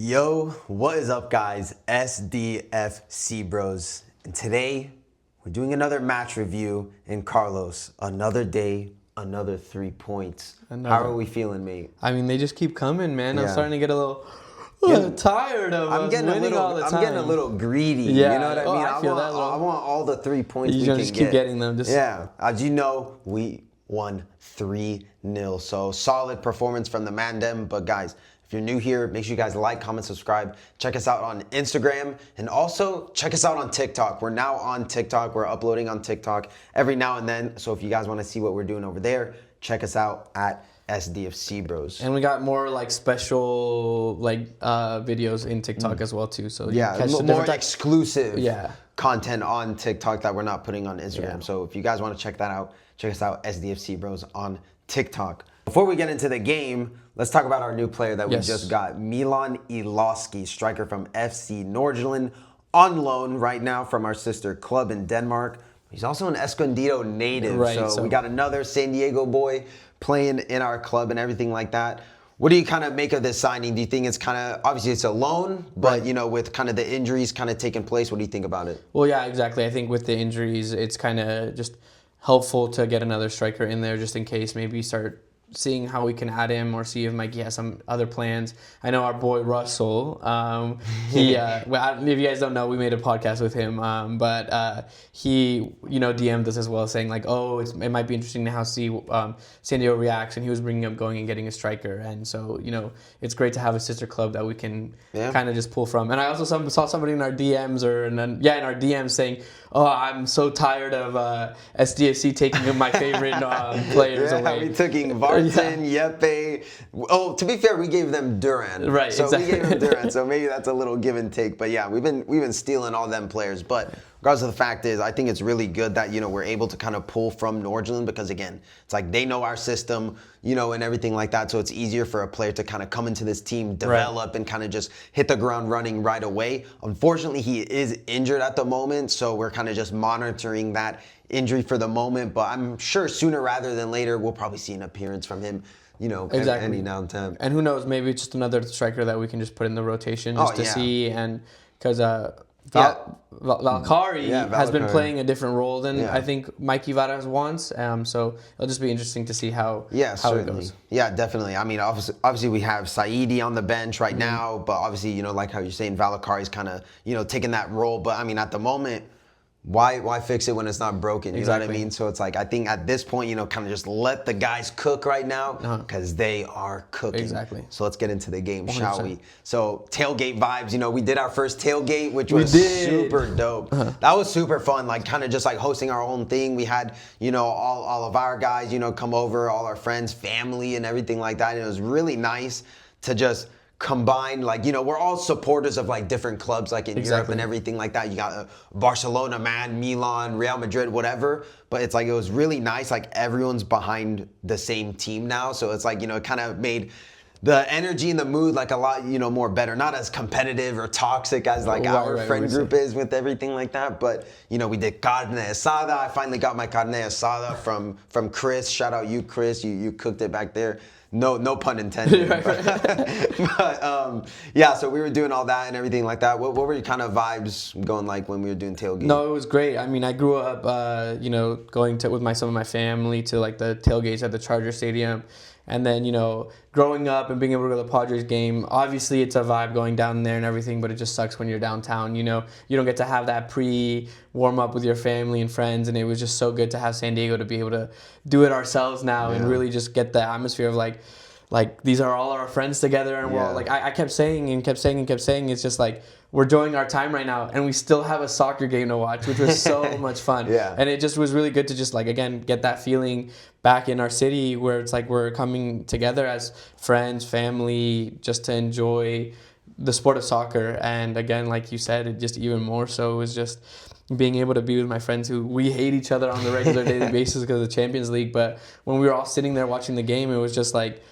Yo, what is up, guys? SDFC Bros. And today, we're doing another match review. And Carlos, another day, another 3 points. How are we feeling, mate? I mean, they just keep coming, man. I'm starting to get a little tired of winning all the time. I'm getting a little greedy. Yeah. You know what I mean? I want all the 3 points we can just get. keep getting them. Yeah. As you know, we won 3-0. So solid performance from the Mandem. But guys, if you're new here, make sure you guys like, comment, subscribe. Check us out on Instagram. And also check us out on TikTok. We're now on TikTok. We're uploading on TikTok every now and then. So if you guys want to see what we're doing over there, check us out at SDFC Bros. And we got more like special videos in TikTok as well too. So yeah, more exclusive content on TikTok that we're not putting on Instagram. Yeah. So if you guys want to check that out, check us out, SDFC Bros on TikTok. Before we get into the game, let's talk about our new player that we just got. Milan Iloski, striker from FC Nordsjælland, on loan right now from our sister club in Denmark. He's also an Escondido native, so we got another San Diego boy playing in our club and everything like that. What do you kind of make of this signing? Do you think it's kind of, obviously it's a loan, but you know, with kind of the injuries kind of taking place, what do you think about it? Well, yeah, exactly. I think with the injuries, it's kind of just helpful to get another striker in there just in case, maybe start seeing how we can add him or see if Mikey has some other plans. I know our boy Russell, well, if you guys don't know, we made a podcast with him, but he, DM'd us as well saying like, oh, it might be interesting to see San Diego reacts, and he was bringing up going and getting a striker. And so, it's great to have a sister club that we can kind of just pull from. And I also saw somebody in our DMs in our DMs saying, oh, I'm so tired of SDFC taking my favorite players away. We took Vartan, Yepe. Oh, to be fair, we gave them Duran. Right, so exactly. we gave them Duran, so maybe that's a little give and take. But yeah, we've been stealing all them players. But regardless of the fact is, I think it's really good that, we're able to kind of pull from Nordsjælland, because again, it's like they know our system, and everything like that. So it's easier for a player to kind of come into this team, develop, and kind of just hit the ground running right away. Unfortunately, he is injured at the moment, so we're kind of just monitoring that injury for the moment. But I'm sure sooner rather than later, we'll probably see an appearance from him, any now and then. And who knows, maybe it's just another striker that we can just put in the rotation just to see. And because Valkyrie has been playing a different role than I think Mikey Varas wants. So it'll just be interesting to see how it goes. Yeah, definitely. I mean, obviously we have Saidi on the bench right now, but obviously, like how you're saying, Valakari's kind of, taking that role. But I mean, at the moment, why fix it when it's not broken? You know what I mean? So it's like, I think at this point, kind of just let the guys cook right now, because they are cooking. Exactly. So let's get into the game, 100%. Shall we? So tailgate vibes, we did our first tailgate, which was super dope. That was super fun, like kind of just like hosting our own thing. We had, all of our guys, come over, all our friends, family, and everything like that. And it was really nice to just combined, we're all supporters of like different clubs, like in Europe and everything like that. You got Barcelona, man, Milan, Real Madrid, whatever. But it's like, it was really nice, like everyone's behind the same team now. So it's like, it kind of made the energy and the mood like a lot, more better. Not as competitive or toxic as like our friend group is with everything like that. But, we did carne asada. I finally got my carne asada from Chris. Shout out you, Chris. You cooked it back there. No pun intended. But so we were doing all that and everything like that. What were your kind of vibes going like when we were doing tailgate? No, it was great. I mean, I grew up, going with some of my family to like the tailgates at the Charger Stadium. And then, growing up and being able to go to the Padres game, obviously it's a vibe going down there and everything, but it just sucks when you're downtown. You don't get to have that warm up with your family and friends. And it was just so good to have San Diego to be able to do it ourselves now and really just get the atmosphere of like these are all our friends together. And we're all, like, I kept saying, it's just like, we're enjoying our time right now, and we still have a soccer game to watch, which was so much fun. And it just was really good to just like, again, get that feeling back in our city where it's like we're coming together as friends, family, just to enjoy the sport of soccer. And again, like you said, it just even more so, it was just being able to be with my friends who we hate each other on the regular daily basis because of the Champions League. But when we were all sitting there watching the game, it was just like,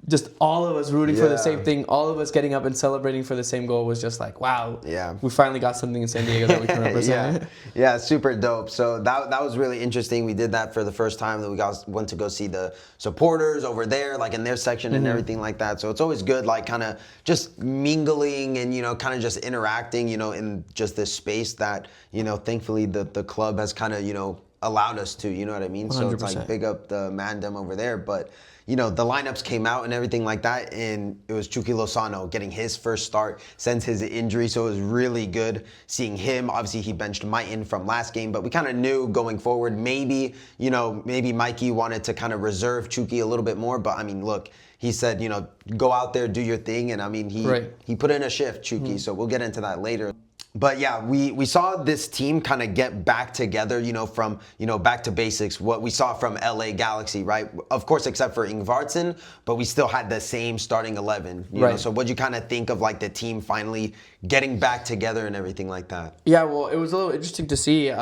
just all of us rooting for the same thing, all of us getting up and celebrating for the same goal was just like, wow, we finally got something in San Diego that we can represent. Yeah, super dope. So that was really interesting. We did that for the first time. That we went to go see the supporters over there, like in their section and everything like that. So it's always good, like kind of just mingling and, you know, kind of just interacting, you know, in just this space that, you know, thankfully the club has kind of, you know, allowed us to, you know what I mean? 100%. So it's like big up the Mandem over there. But, you know, the lineups came out and everything like that, and it was Chucky Lozano getting his first start since his injury. So it was really good seeing him. Obviously, he benched Maitin from last game, but we kind of knew going forward, maybe, you know, maybe Mikey wanted to kind of reserve Chucky a little bit more. But I mean, look, he said, you know, go out there, do your thing. And I mean, he put in a shift, Chucky. So we'll get into that later. But yeah, we saw this team kind of get back together, you know, from, you know, back to basics, what we saw from LA Galaxy, right? Of course, except for Ingvartsen, but we still had the same starting 11, you know? So what'd you kind of think of like the team finally getting back together and everything like that? Yeah, well, it was a little interesting to see.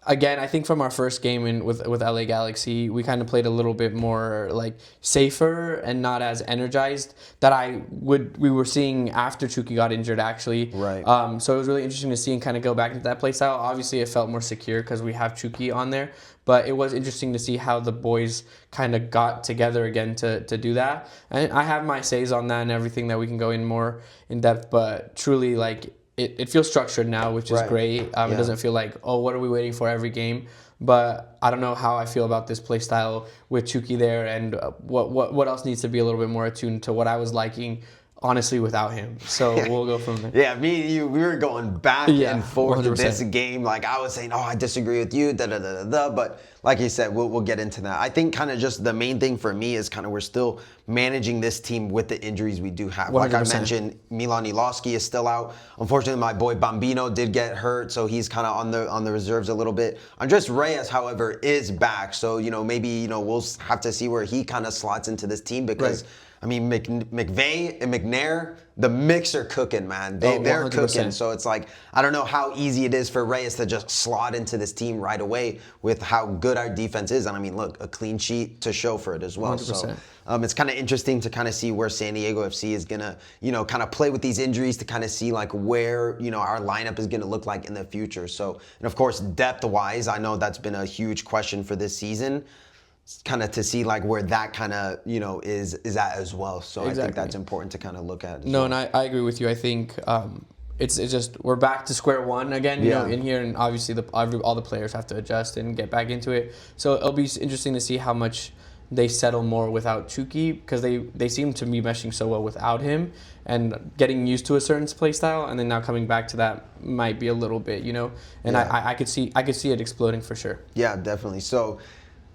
Again, I think from our first game with LA Galaxy, we kind of played a little bit more like safer and not as energized that we were seeing after Chucky got injured, actually. Right. So it was really interesting to see and kind of go back into that play style. Obviously, it felt more secure because we have Chucky on there, but it was interesting to see how the boys kind of got together again to do that. And I have my says on that and everything that we can go in more in depth, but truly, like, it feels structured now, which is great. It doesn't feel like, oh, what are we waiting for every game? But I don't know how I feel about this play style with Chucky there, and what else needs to be a little bit more attuned to what I was liking, honestly, without him. So we'll go from there. Yeah, me and you, we were going back and forth to this game. Like, I was saying, oh, I disagree with you, da-da-da-da-da. But like you said, we'll get into that. I think kind of just the main thing for me is kind of we're still managing this team with the injuries we do have. 100%. Like I mentioned, Milan Iloski is still out. Unfortunately, my boy Bambino did get hurt, so he's kind of on the reserves a little bit. Andres Reyes, however, is back. So, you know, maybe, you know, we'll have to see where he kind of slots into this team because I mean, McVay and McNair, the mix are cooking, man. They're cooking. So it's like, I don't know how easy it is for Reyes to just slot into this team right away with how good our defense is. And I mean, look, a clean sheet to show for it as well. 100%. So it's kind of interesting to kind of see where San Diego FC is going to, you know, kind of play with these injuries to kind of see like where, you know, our lineup is going to look like in the future. So, and of course, depth-wise, I know that's been a huge question for this season. Kind of to see like where that kind of, you know, is at as well. So I think that's important to kind of look at. And I agree with you. I think it's just we're back to square one again, you know, in here, and obviously all the players have to adjust and get back into it. So it'll be interesting to see how much they settle more without Chucky, because they seem to be meshing so well without him and getting used to a certain play style, and then now coming back to that might be a little bit, you know. And I could see it exploding for sure. Yeah, definitely. So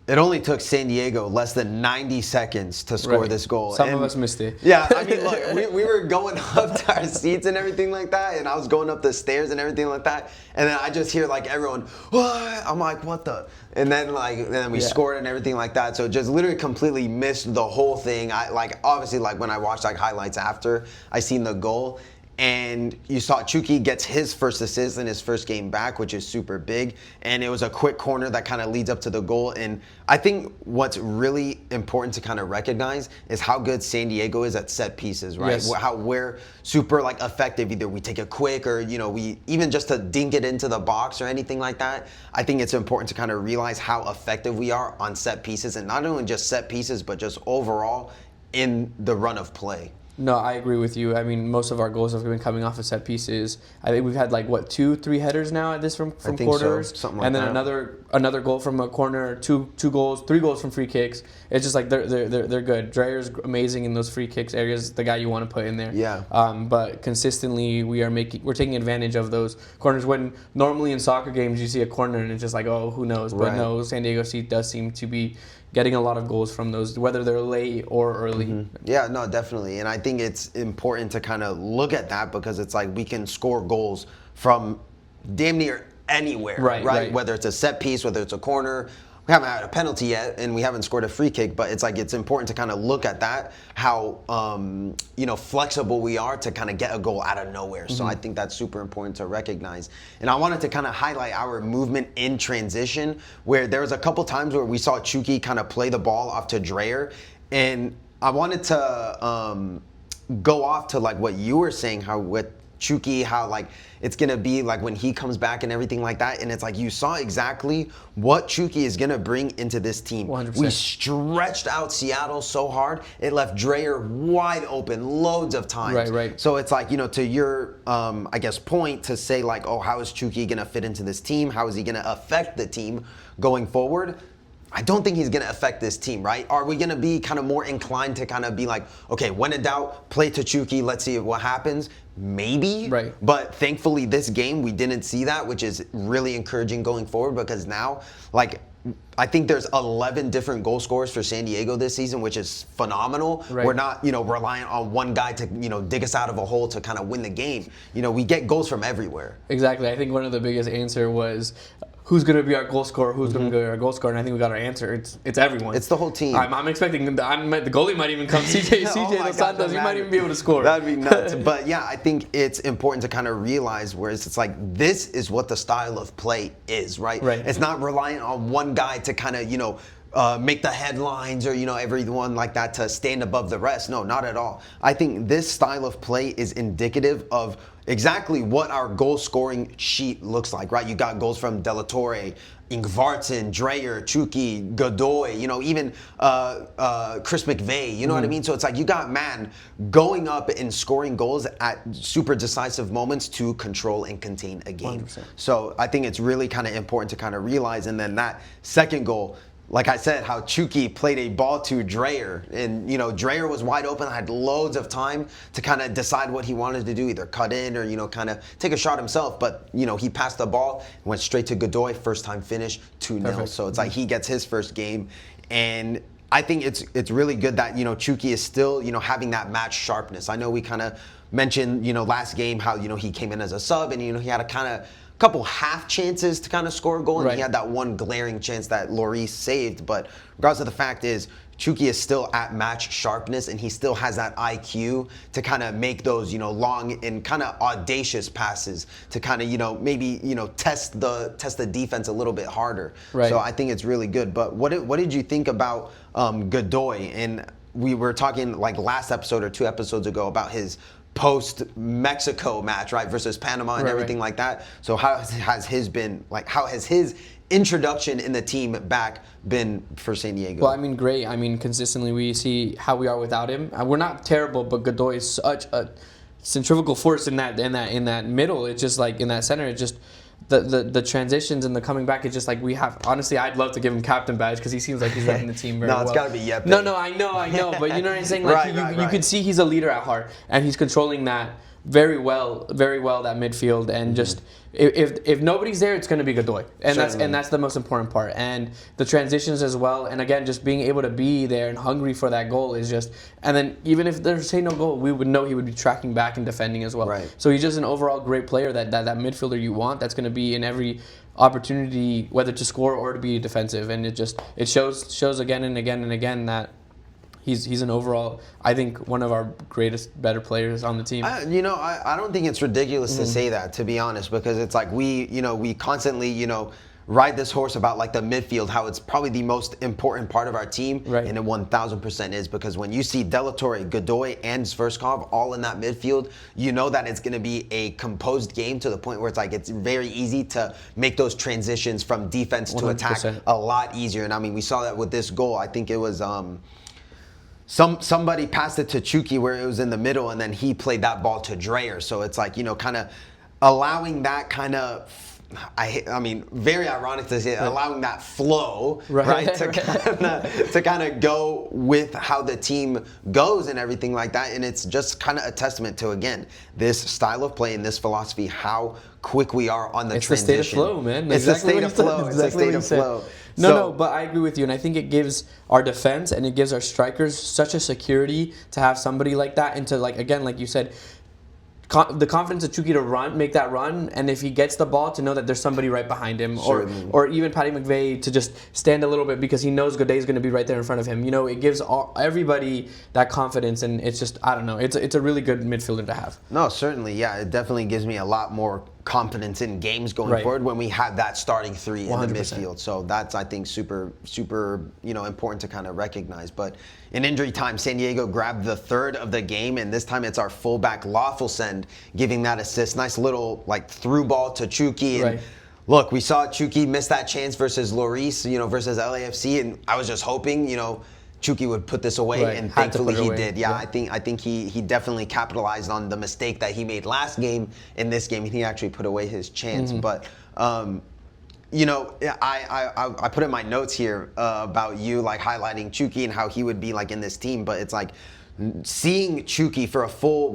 it only took San Diego less than 90 seconds to score this goal. Some of us missed it. Yeah, I mean, look, we were going up to our seats and everything like that, and I was going up the stairs and everything like that, and then I just hear like everyone, what? I'm like, what the? And then we scored and everything like that. So just literally completely missed the whole thing. I obviously when I watched like highlights after I seen the goal. And you saw Chucky gets his first assist in his first game back, which is super big. And it was a quick corner that kind of leads up to the goal. And I think what's really important to kind of recognize is how good San Diego is at set pieces, right? Yes. How we're super like effective. Either we take it quick or, you know, we even just to dink it into the box or anything like that. I think it's important to kind of realize how effective we are on set pieces, and not only just set pieces, but just overall in the run of play. No, I agree with you. I mean, most of our goals have been coming off of set pieces. I think we've had like 2-3 headers now at this from corners, so. Something like and then that. another goal from a corner, 2 goals, 3 goals from free kicks. It's just like they're good. Dreyer's amazing in those free kicks areas. The guy you want to put in there. Yeah. But consistently we're taking advantage of those corners. When normally in soccer games you see a corner and it's just like, oh, who knows? But no, San Diego FC does seem to be getting a lot of goals from those, whether they're late or early. Mm-hmm. Yeah, no, definitely. And I think it's important to kind of look at that, because it's like we can score goals from damn near anywhere, right? Whether it's a set piece, whether it's a corner. we haven't had a penalty yet, and we haven't scored a free kick. But it's like it's important to kind of look at that, how flexible we are to kind of get a goal out of nowhere. So I think that's super important to recognize. And I wanted to kind of highlight our movement in transition, where there was a couple times where we saw Chucky kind of play the ball off to Dreyer, and I wanted to go off to like what you were saying, how with Chucky, how like it's gonna be like when he comes back and everything like that, and it's like you saw exactly what Chucky is gonna bring into this team. 100%. We stretched out Seattle so hard, it left Dreyer wide open loads of times. Right. So it's like, to your I guess point to say like, oh, how is Chucky gonna fit into this team? How is he gonna affect the team going forward? I don't think he's going to affect this team, right? Are we going to be kind of more inclined to kind of be like, okay, when in doubt, play to Chucky, let's see what happens? Maybe. Right. But thankfully, this game, we didn't see that, which is really encouraging going forward, because now, like, I think there's 11 different goal scorers for San Diego this season, which is phenomenal. Right. We're not, reliant on one guy to, dig us out of a hole to kind of win the game. We get goals from everywhere. Exactly. I think one of the biggest answer was, who's going to be our goal scorer? Who's going to be our goal scorer? And I think we got our answer. It's everyone. It's the whole team. I'm expecting the goalie might even come. CJ Lozano, he might even be able to score. That'd be nuts. But yeah, I think it's important to kind of realize where it's like this is what the style of play is, right? Right. It's not reliant on one guy to kind of make the headlines or everyone like that to stand above the rest. No, not at all. I think this style of play is indicative of exactly what our goal scoring sheet looks like, right? You got goals from De La Torre, Ingvartsen, Dreyer, Chucky, Godoy, even Chris McVeigh, you know what I mean? So it's like you got man going up and scoring goals at super decisive moments to control and contain a game. 100%. So I think it's really kind of important to kind of realize. And then that second goal, like I said, how Chucky played a ball to Dreyer, and Dreyer was wide open, had loads of time to kind of decide what he wanted to do, either cut in or kind of take a shot himself. But he passed the ball, went straight to Godoy, first time finish, 2-0. So it's like he gets his first game, and I think it's really good that Chucky is still having that match sharpness. I know we kind of mentioned last game how he came in as a sub, and he had a kind of couple half chances to kind of score a goal, and he had that one glaring chance that Lloris saved. But regardless of the fact is, Chucky is still at match sharpness, and he still has that IQ to kind of make those, long and kind of audacious passes to kind of, maybe, test the defense a little bit harder. Right. So I think it's really good. But what did you think about Godoy? And we were talking like last episode or 2 episodes ago about his post-Mexico match, right, versus Panama and everything like that. So how has his introduction in the team back been for San Diego? Well, I mean, great. I mean, consistently we see how we are without him. We're not terrible, but Godoy is such a centrifugal force in that middle. It's just like in that center. It just the transitions and the coming back. It's just like we have. Honestly, I'd love to give him captain badge because he seems like he's running the team very well. No, it's got to be Yepe. No, I know. But you know what I'm saying? Like you could see he's a leader at heart, and he's controlling that very well that midfield, and just if nobody's there, it's going to be Godoy, and that's the most important part, and the transitions as well, and again just being able to be there and hungry for that goal is just, and then even if there's no goal, we would know he would be tracking back and defending as well. Right. So he's just an overall great player that midfielder you want, that's going to be in every opportunity, whether to score or to be defensive, and it shows again and again and again that he's an overall, I think, one of our greatest, better players on the team. I don't think it's ridiculous to say that, to be honest, because it's like we constantly, ride this horse about like the midfield, how it's probably the most important part of our team, and it 1,000% is, because when you see De La Torre, Godoy, and Zverskov all in that midfield, you know that it's going to be a composed game to the point where it's like it's very easy to make those transitions from defense to 100%. Attack a lot easier. And I mean, we saw that with this goal. I think it was somebody passed it to Chucky where it was in the middle, and then he played that ball to Dreyer. So it's like, kind of allowing that kind of, I mean, very ironic to say, allowing that flow, right? To kind of go with how the team goes and everything like that. And it's just kind of a testament to, again, this style of play and this philosophy, how quick we are on the transition. It's the state of flow, man. It's the state of flow. It's the state of flow. No, but I agree with you, and I think it gives our defense and it gives our strikers such a security to have somebody like that, and to, like, again, like you said, the confidence of Chucky to make that run, and if he gets the ball, to know that there's somebody right behind him, or even Patty McVeigh to just stand a little bit because he knows Godet is going to be right there in front of him. You know, it gives everybody that confidence, and it's just, I don't know, it's a really good midfielder to have. No, certainly, yeah, it definitely gives me a lot more confidence in games going forward when we have that starting three 100%. In the midfield. So that's, I think, super, important to kind of recognize. But in injury time, San Diego grabbed the third of the game, and this time it's our fullback Lawfulsend giving that assist. Nice little through ball to Chucky. And look, we saw Chucky miss that chance versus Lloris, versus LAFC, and I was just hoping, Chucky would put this away, and thankfully he did. Yeah, I think he definitely capitalized on the mistake that he made last game in this game, and he actually put away his chance. But I put in my notes here about you highlighting Chucky and how he would be in this team, but it's seeing Chucky for a full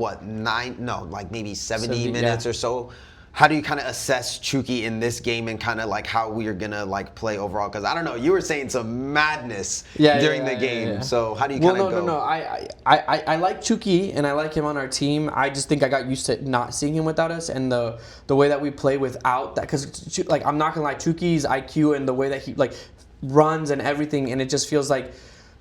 maybe 70 minutes or so. How do you kind of assess Chucky in this game and kind of how we're gonna play overall? Because I don't know, you were saying some madness during the game. Yeah. So how do you kind of go? No. I like Chucky and I like him on our team. I just think I got used to not seeing him without us, and the way that we play without that. Because I'm not gonna lie, Chucky's IQ and the way that he runs and everything, and it just feels like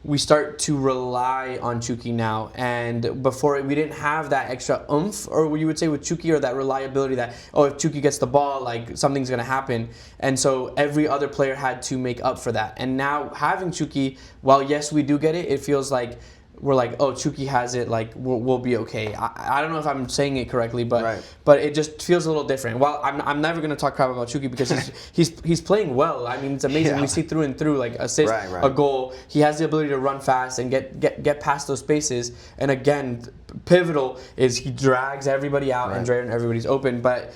we start to rely on Chucky now, and before we didn't have that extra oomph, or you would say with Chucky, or that reliability that, if Chucky gets the ball, something's gonna happen, and so every other player had to make up for that. And now having Chucky, while yes we do get it, it feels like we're Chucky has it, we'll be okay. I don't know if I'm saying it correctly, but it just feels a little different. Well, I'm never gonna talk crap about Chucky because he's playing well. I mean, it's amazing. Yeah. We see through and through, assist, a goal. He has the ability to run fast and get past those spaces. And again, pivotal is he drags everybody out and everybody's open. But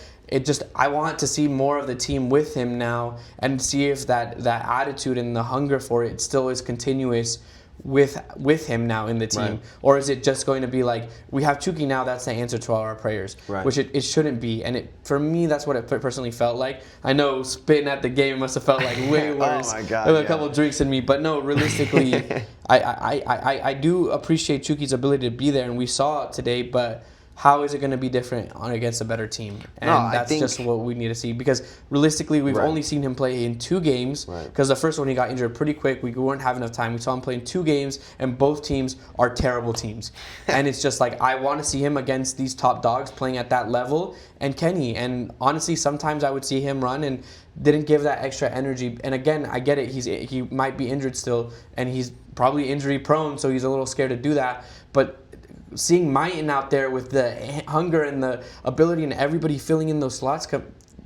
I want to see more of the team with him now, and see if that attitude and the hunger for it still is continuous with him now in the team, or is it just going to be we have Chucky now, that's the answer to all our prayers, which it shouldn't be. And for me, that's what it personally felt like. I know spitting at the game must have felt way worse. Oh my God, with a couple drinks in me, but no, realistically, I do appreciate Chucky's ability to be there, and we saw it today, but how is it going to be different against a better team? And that's just what we need to see, because realistically, we've only seen him play in 2 games, because the first one he got injured pretty quick. We weren't having enough time. We saw him play in 2 games, and both teams are terrible teams. And it's just I want to see him against these top dogs playing at that level, and can he? And honestly, sometimes I would see him run and didn't give that extra energy. And again, I get it. He might be injured still, and he's probably injury prone, so he's a little scared to do that. But seeing Maiten out there with the hunger and the ability and everybody filling in those slots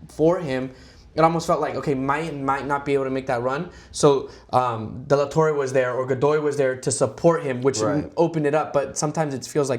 for him, it almost felt okay, Maiten might not be able to make that run. So De La Torre was there, or Godoy was there to support him, which opened it up. But sometimes it feels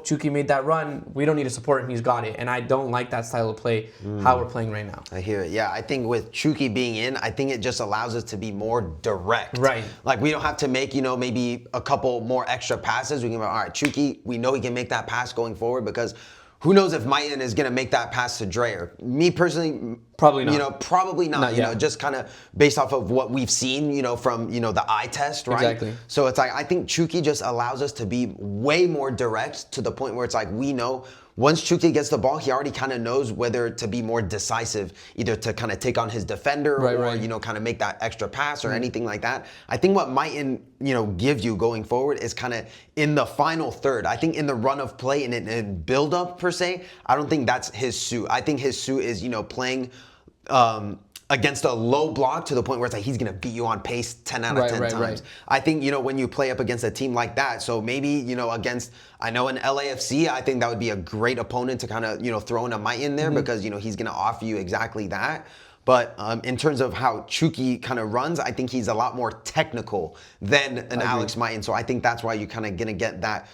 Chucky made that run, we don't need to support him, he's got it. And I don't like that style of play, how we're playing right now. I hear it. Yeah, I think with Chucky being in, I think it just allows us to be more direct. Right. We don't have to make, maybe a couple more extra passes. We can be all right, Chucky, we know he can make that pass going forward, because who knows if Maiten is going to make that pass to Dreyer. Me personally, probably not. Probably not. Just kind of based off of what we've seen, from, the eye test, right? Exactly. So it's I think Chucky just allows us to be way more direct, to the point where it's we know once Chucky gets the ball, he already kind of knows whether to be more decisive, either to kind of take on his defender or, kind of make that extra pass or anything like that. I think what Maiten, gives you going forward is kind of in the final third. I think in the run of play and in build up per se, I don't think that's his suit. I think his suit is, playing against a low block to the point where it's he's going to beat you on pace 10 out of 10 times. Right. I think, when you play up against a team like that, so maybe, against, I know in LAFC, I think that would be a great opponent to kind of, throw in a Maiten in there, because, he's going to offer you exactly that. But in terms of how Chucky kind of runs, I think he's a lot more technical than an Alex Maiten. So I think that's why you're kind of going to get that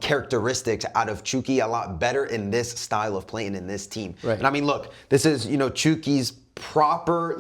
characteristics out of Chucky a lot better in this style of playing in this team. Right. And I mean, look, this is, Chucky's proper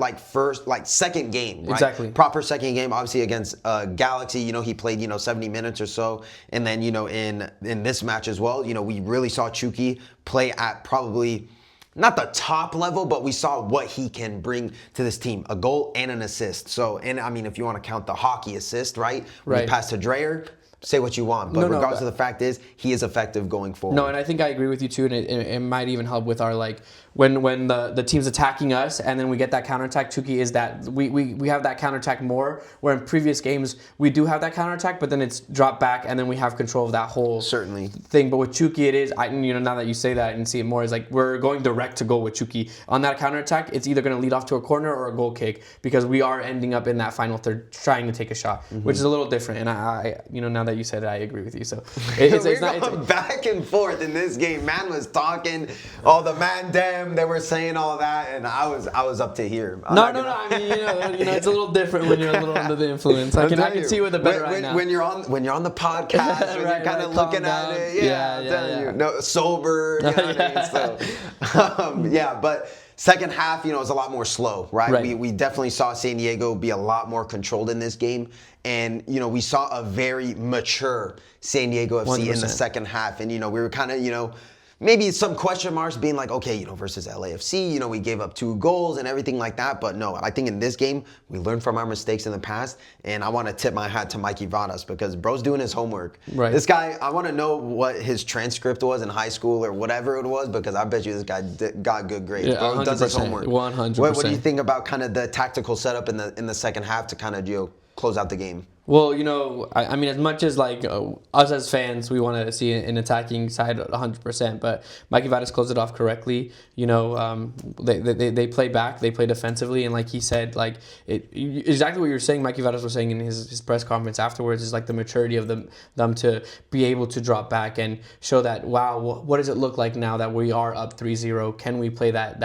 second game, right? Exactly. Proper second game, obviously against Galaxy. He played 70 minutes or so, and then in this match as well, we really saw Chucky play at probably not the top level, but we saw what he can bring to this team: a goal and an assist. So, and I mean, if you want to count the hockey assist, right? When he passed to Dreyer, say what you want, but regardless of the fact is, he is effective going forward. No, and I think I agree with you too, and it might even help with our like when the team's attacking us and then we get that counterattack. Chucky is that we have that counterattack more, where in previous games we do have that counterattack, but then it's dropped back and then we have control of that whole thing. But with Chucky, it is now that you say that and see it more, is like we're going direct to goal with Chucky on that counterattack. It's either going to lead off to a corner or a goal kick, because we are ending up in that final third trying to take a shot, which is a little different. And I now that you said it, I agree with you. So it's back and forth in this game. Man was talking, the man damn, they were saying all that, and I was up to here. No. I mean, it's a little different when you're a little under the influence. I can see with the better right now. When you're on the podcast, when you're kind of looking at it, no, sober. You know what I mean? So, but. Second half, it was a lot more slow, right? We definitely saw San Diego be a lot more controlled in this game. And, we saw a very mature San Diego FC 100%. In the second half. And, we were kind of, maybe some question marks being like, okay, versus LAFC, we gave up 2 goals and everything like that. But no, I think in this game, we learned from our mistakes in the past. And I want to tip my hat to Mikey Vadas, because bro's doing his homework. Right. This guy, I want to know what his transcript was in high school or whatever it was, because I bet you this guy got good grades. Yeah, bro does his homework. 100%. What do you think about kind of the tactical setup in the second half to kind of, close out the game? Well, I mean, as much as like us as fans, we want to see an attacking side 100%, but Mikey Vadas closed it off correctly. They play back, they play defensively, and like he said, like exactly what you're saying. Mikey Vadas was saying in his press conference afterwards is like the maturity of them to be able to drop back and show that, wow, what does it look like now that we are up 3-0? Can we play that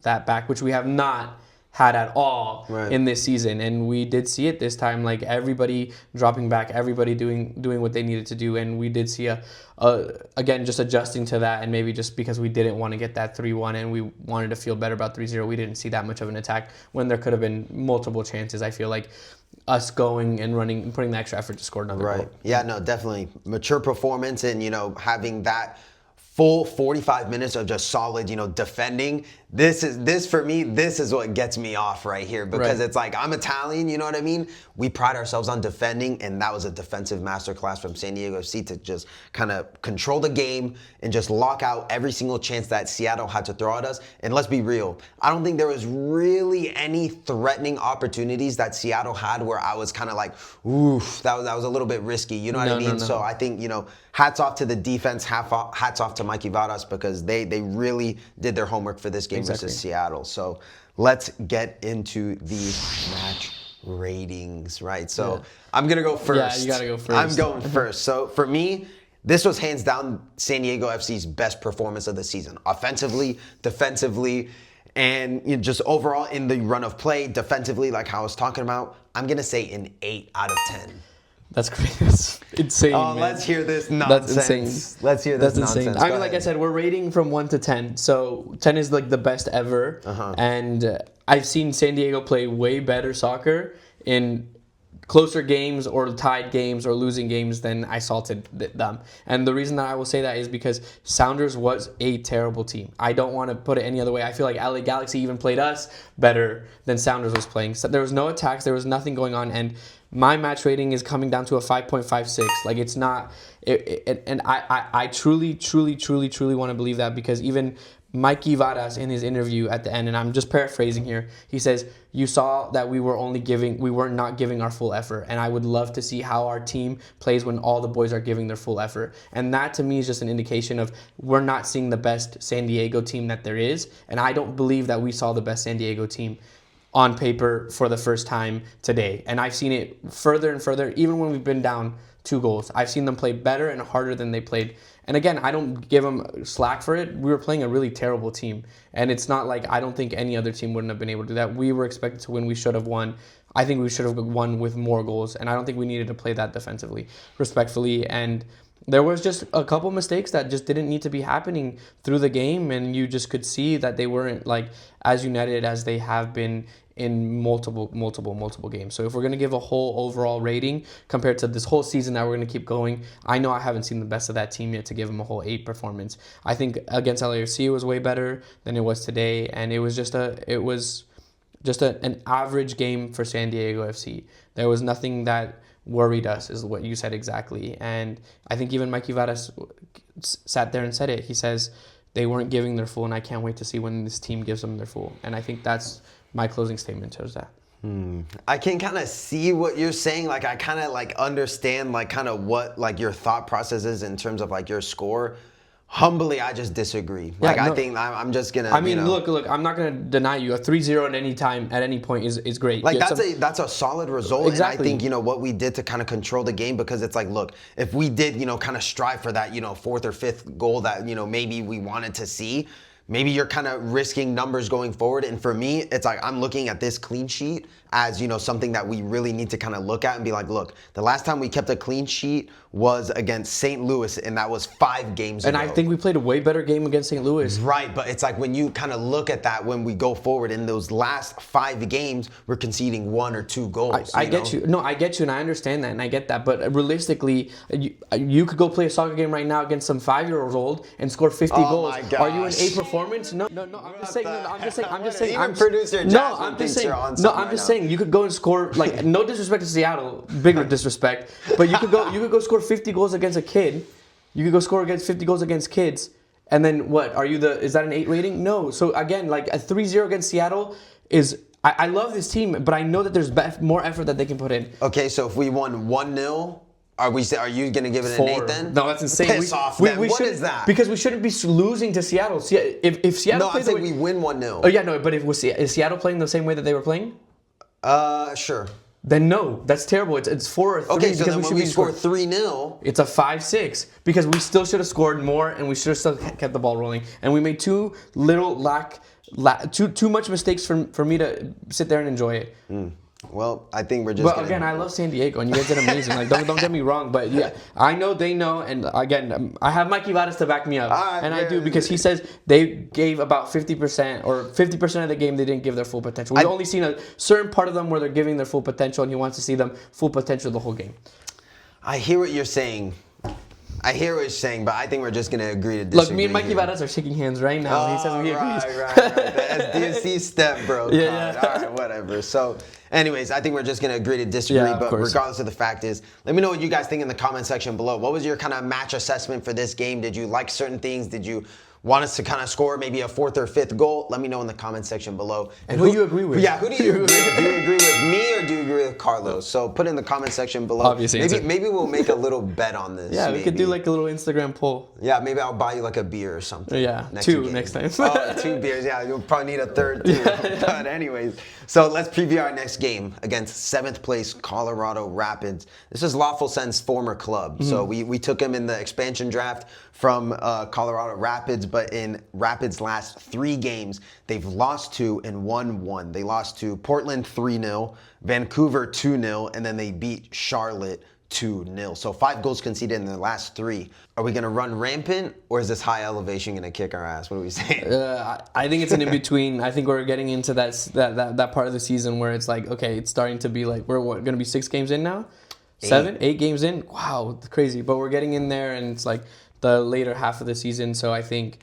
back, which we have not had at all in this season, and we did see it this time. Like everybody dropping back, everybody doing what they needed to do, and we did see again just adjusting to that. And maybe just because we didn't want to get that 3-1 and we wanted to feel better about 3-0, we didn't see that much of an attack when there could have been multiple chances. I feel like us going and running and putting the extra effort to score another goal. Yeah, no, definitely mature performance, and having that full 45 minutes of just solid, defending. This for me, this is what gets me off right here, because it's like, I'm Italian, you know what I mean? We pride ourselves on defending, and that was a defensive masterclass from San Diego FC to just kind of control the game and just lock out every single chance that Seattle had to throw at us. And let's be real, I don't think there was really any threatening opportunities that Seattle had where I was kind of like, oof, that was a little bit risky, you know what I mean? No. So I think, hats off to the defense, hats off to Mikey Vadas, because they really did their homework for this game versus Seattle. So let's get into the match ratings, right? So I'm going to go first. Yeah, you got to go first. I'm going first. So for me, this was hands down San Diego FC's best performance of the season. Offensively, defensively, and just overall in the run of play, defensively, like how I was talking about, I'm going to say an 8 out of 10. That's crazy. That's insane. Oh, man. Let's hear this nonsense. That's insane. Let's hear this nonsense. Insane. I mean, like I said, we're rating from 1 to 10. So 10 is like the best ever. And I've seen San Diego play way better soccer in closer games or tied games or losing games than I salted them. And the reason that I will say that is because Sounders was a terrible team. I don't want to put it any other way. I feel like LA Galaxy even played us better than Sounders was playing. So there was no attacks. There was nothing going on. And my match rating is coming down to a 5.56. Like, it's not... and I truly want to believe that, because even Mikey Vadas in his interview at the end, and I'm just paraphrasing here, he says, you saw that we were not giving our full effort, and I would love to see how our team plays when all the boys are giving their full effort. And that to me is just an indication of we're not seeing the best San Diego team that there is, and I don't believe that we saw the best San Diego team on paper for the first time today. And I've seen it further and further, even when we've been down 2 goals. I've seen them play better and harder than they played. And again, I don't give them slack for it. We were playing a really terrible team. And it's not like I don't think any other team wouldn't have been able to do that. We were expected to win. We should have won. I think we should have won with more goals. And I don't think we needed to play that defensively, respectfully. And there was just a couple mistakes that just didn't need to be happening through the game, and you just could see that they weren't like as united as they have been in multiple games. So if we're going to give a whole overall rating compared to this whole season that we're going to keep going, I know I haven't seen the best of that team yet to give them a whole 8 performance. I think against LAFC it was way better than it was today, and it was just an average game for San Diego FC. There was nothing that worried us, is what you said exactly. And I think even Mikey Varas sat there and said it. He says they weren't giving their full, and I can't wait to see when this team gives them their full. And I think that's my closing statement towards that. I can kind of see what you're saying. Like, I kind of like understand like kind of what like your thought process is in terms of like your score. Humbly, I just disagree. Like, I think I'm just gonna. I mean, look. I'm not gonna deny you a 3-0 at any time, at any point is great. Like, that's a solid result. Exactly. And I think what we did to kind of control the game, because it's like, look, if we did kind of strive for that fourth or fifth goal that maybe we wanted to see. Maybe you're kind of risking numbers going forward. And for me, it's like I'm looking at this clean sheet as, something that we really need to kind of look at and be like, look, the last time we kept a clean sheet was against St. Louis, and that was 5 games ago. And I think we played a way better game against St. Louis. Right, but it's like when you kind of look at that when we go forward in those last 5 games, we're conceding 1 or 2 goals. I get you. No, I get you, and I understand that, and I get that. But realistically, you could go play a soccer game right now against some 5-year-old and score 50 goals. My gosh. Are you an A performance? No. I'm just saying. Even producer Jasmine thinks you're on something. I'm just saying you could go and score, like, no disrespect to Seattle, bigger disrespect, but you could go score 50 goals against a kid. You could go score against 50 goals against kids, and then what? Is that an 8 rating? No. So again, like a 3-0 against Seattle is. I love this team, but I know that there's more effort that they can put in. Okay, so if we won 1-0. Are you going to give it 4. an 8 then? No, that's insane. Piss off, then. What is that? Because we shouldn't be losing to Seattle. If Seattle No, I'm saying we win 1-0. Oh, yeah, no, but is Seattle playing the same way that they were playing? Sure. Then no, that's terrible. It's 4 or 3. Okay, so then when we score 3-0. It's a 5-6 because we still should have scored more and we should have still kept the ball rolling. And we made too much mistakes for me to sit there and enjoy it. Well, I think we're just. But again, I love San Diego, and you guys did amazing. Like, don't get me wrong, but yeah, I know they know, and again, I have Mikey Vadas to back me up, and I do because he says they gave about 50% or 50% of the game they didn't give their full potential. We've only seen a certain part of them where they're giving their full potential, and he wants to see them full potential the whole game. I hear what you're saying. But I think we're just going to agree to disagree. Look, me and Mikey Vadas are shaking hands right now. He says we agree. Right. The SDC step, bro. Yeah. All right, whatever. So, anyways, I think we're just going to agree to disagree. Yeah, but regardless of the fact is, let me know what you guys think in the comment section below. What was your kind of match assessment for this game? Did you like certain things? Did you want us to kind of score maybe a 4th or 5th goal? Let me know in the comment section below. And who you agree with? Yeah, who do you agree with? Do you agree with me or do you agree with Carlos? So put in the comment section below. Obviously, maybe we'll make a little bet on this. Yeah, we could do like a little Instagram poll. Yeah, maybe I'll buy you like a beer or something. Yeah, 2 next time. 2 beers. Yeah, you'll probably need a 3rd too. Yeah. But anyways, so let's preview our next game against 7th place Colorado Rapids. This is Lawful Sen's former club. So we took him in the expansion draft from Colorado Rapids, but in Rapids' last 3 games, they've lost 2 and won 1. They lost to Portland 3-0, Vancouver 2-0, and then they beat Charlotte 2-0. So 5 goals conceded in the last 3. Are we going to run rampant, or is this high elevation going to kick our ass? What are we saying? I think it's an in-between. I think we're getting into that part of the season where it's like, okay, it's starting to be like, we're going to be 6 games in now? 8 games in? Wow, it's crazy. But we're getting in there, and it's like the later half of the season. So I think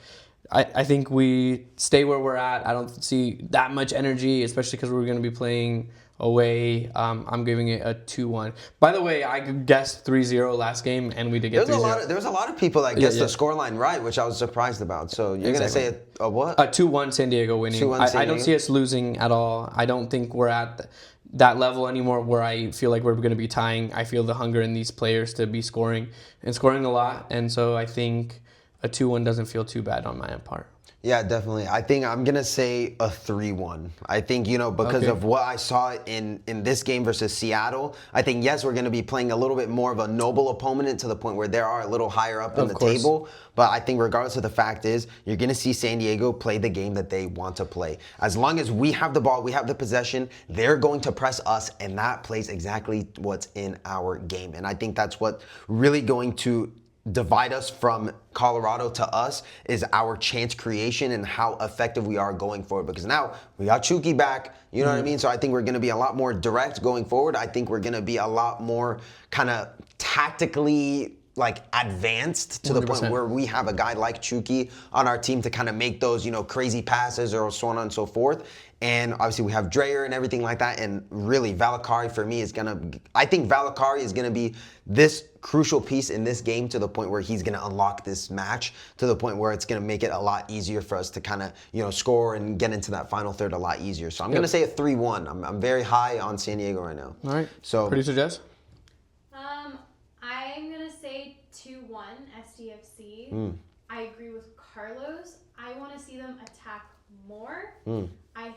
we stay where we're at. I don't see that much energy, especially because we're going to be playing away. I'm giving it a 2-1. By the way, I guessed 3-0 last game, and we did get 3-0. There was a lot of people that guessed the scoreline right, which I was surprised about. So you're going to say a what? A 2-1 San Diego winning. 2-1 I don't see us losing at all. I don't think we're at that level anymore where I feel like we're going to be tying. I feel the hunger in these players to be scoring and scoring a lot. And so I think a 2-1 doesn't feel too bad on my part. Yeah, definitely. I think I'm going to say a 3-1. I think, because of what I saw in this game versus Seattle, I think, yes, we're going to be playing a little bit more of a noble opponent to the point where they are a little higher up in the table. But I think regardless of the fact is, you're going to see San Diego play the game that they want to play. As long as we have the ball, we have the possession, they're going to press us, and that plays exactly what's in our game. And I think that's what really going to divide us from Colorado to us is our chance creation and how effective we are going forward. Because now we got Chucky back, you know what I mean? So I think we're going to be a lot more direct going forward. I think we're going to be a lot more kind of tactically like advanced to the point 100%. where we have a guy like Chucky on our team to kind of make those, crazy passes or so on and so forth. And obviously we have Dreyer and everything like that. And really, Valakari for me I think Valakari is going to be this crucial piece in this game to the point where he's going to unlock this match to the point where it's going to make it a lot easier for us to kind of, score and get into that final third a lot easier. So I'm going to say a 3-1. I'm very high on San Diego right now. All right. So, Producer Jess? I'm going to say 2-1 SDFC. I agree with Carlos. I want to see them attack more. I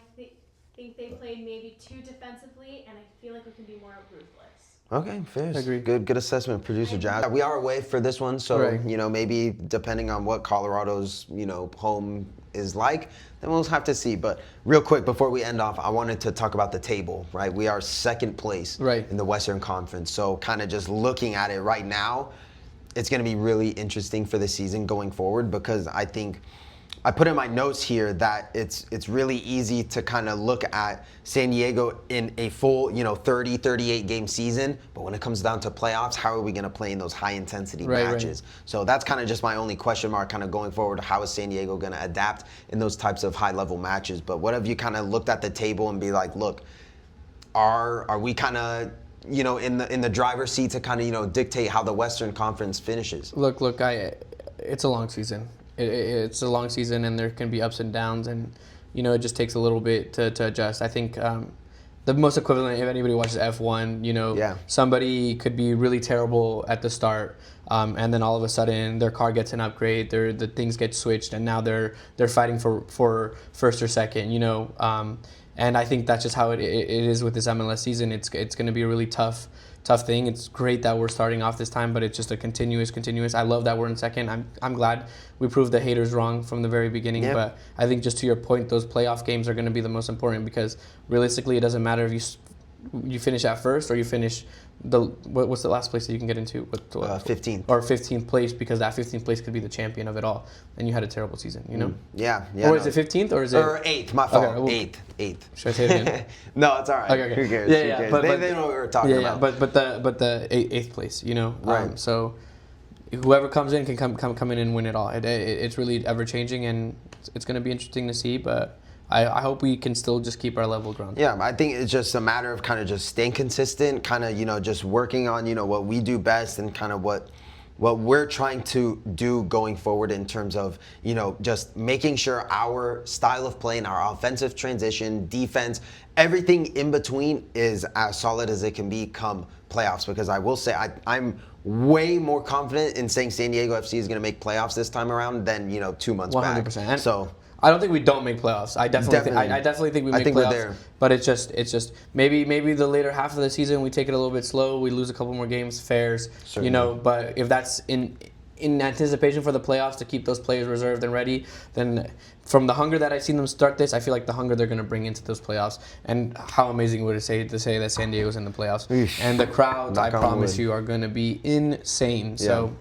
think they played maybe too defensively, and I feel like we can be more ruthless. Okay, fair. Agree. Good assessment, Producer Jazz. We are away for this one, so Right. maybe depending on what Colorado's home is like, then we'll have to see. But real quick before we end off, I wanted to talk about the table. Right, we are second place Right. in the Western Conference. So kind of just looking at it right now, it's going to be really interesting for the season going forward because I think. I put in my notes here that it's really easy to kind of look at San Diego in a full, 30, 38 game season. But when it comes down to playoffs, how are we going to play in those high intensity matches? Right. So that's kind of just my only question mark kind of going forward. How is San Diego going to adapt in those types of high level matches? But what have you kind of looked at the table and be like, look, are we kind of, in the driver's seat to kind of, dictate how the Western Conference finishes? Look, it's a long season. It's a long season, and there can be ups and downs, and it just takes a little bit to adjust. I think the most equivalent, if anybody watches F1, somebody could be really terrible at the start, and then all of a sudden their car gets an upgrade, the things get switched, and now they're fighting for first or second. And I think that's just how it is with this MLS season. It's going to be a really tough thing. It's great that we're starting off this time, but it's just a continuous. I love that we're in second. I'm glad we proved the haters wrong from the very beginning. Yep. But I think just to your point, those playoff games are going to be the most important because realistically, it doesn't matter if you finish at first or you finish what's the last place that you can get into? 15th. Or 15th place, because that 15th place could be the champion of it all. And you had a terrible season, Yeah. Or is it 15th or is it? Or 8th, my fault. Okay, 8th. Should I say it again? No, it's all right. Okay. Who cares? Yeah, Who yeah. cares? But They know what we were talking about. But the eighth place, Right. So whoever comes in can come in and win it all. It's really ever changing, and it's going to be interesting to see. But I hope we can still just keep our level grounded. Yeah, I think it's just a matter of kind of just staying consistent, kind of, just working on, what we do best and kind of what we're trying to do going forward in terms of, just making sure our style of play and our offensive transition, defense, everything in between is as solid as it can be come playoffs. Because I will say I'm way more confident in saying San Diego FC is going to make playoffs this time around than, 2 months 100%. back. So I don't think we don't make playoffs. I definitely think we make playoffs. We're there. But it's just maybe the later half of the season we take it a little bit slow. We lose a couple more games, fairs, Certainly. But if that's in anticipation for the playoffs to keep those players reserved and ready, then from the hunger that I've seen them start this, I feel like the hunger they're going to bring into those playoffs. And how amazing would it say to say that San Diego's in the playoffs? Eesh. And the crowds, I Knock on promise wood. you, are going to be insane. So.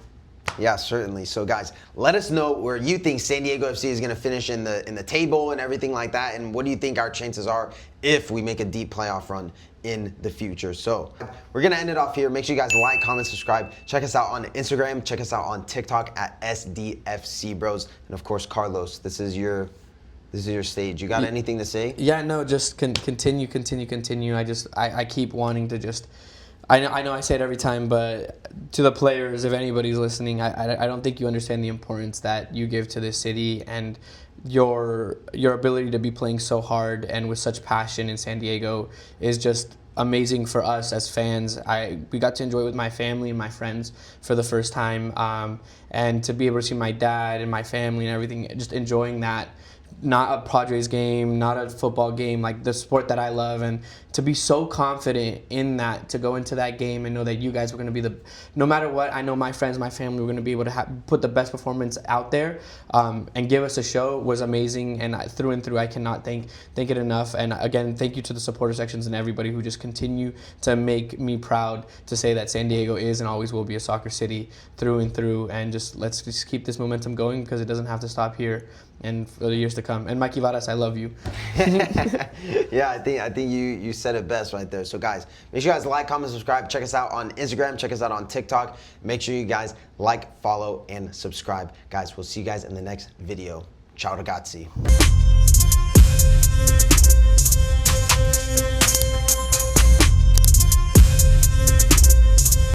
Yeah, certainly. So, guys, let us know where you think San Diego FC is going to finish in the table and everything like that, and what do you think our chances are if we make a deep playoff run in the future. So, we're going to end it off here. Make sure you guys like, comment, subscribe. Check us out on Instagram. Check us out on TikTok at SDFC Bros. And of course, Carlos, this is your stage. You got anything to say? Yeah, no, just continue. I keep wanting to just. I know I say it every time, but to the players, if anybody's listening, I don't think you understand the importance that you give to this city and your ability to be playing so hard and with such passion in San Diego is just amazing for us as fans. We got to enjoy it with my family and my friends for the first time, and to be able to see my dad and my family and everything, just enjoying that. Not a Padres game, not a football game, like the sport that I love, and to be so confident in that, to go into that game and know that you guys were going to be no matter what, I know my friends, my family were going to be able to put the best performance out there, and give us a show was amazing, and through and through, I cannot thank it enough. And again, thank you to the supporter sections and everybody who just continue to make me proud to say that San Diego is and always will be a soccer city through and through, and let's keep this momentum going because it doesn't have to stop here. And for the years to to come. And Mikey Varas, I love you. Yeah, I think you said it best right there. So guys, make sure you guys like, comment, subscribe. Check us out on Instagram. Check us out on TikTok. Make sure you guys like, follow, and subscribe. Guys, we'll see you guys in the next video. Ciao ragazzi.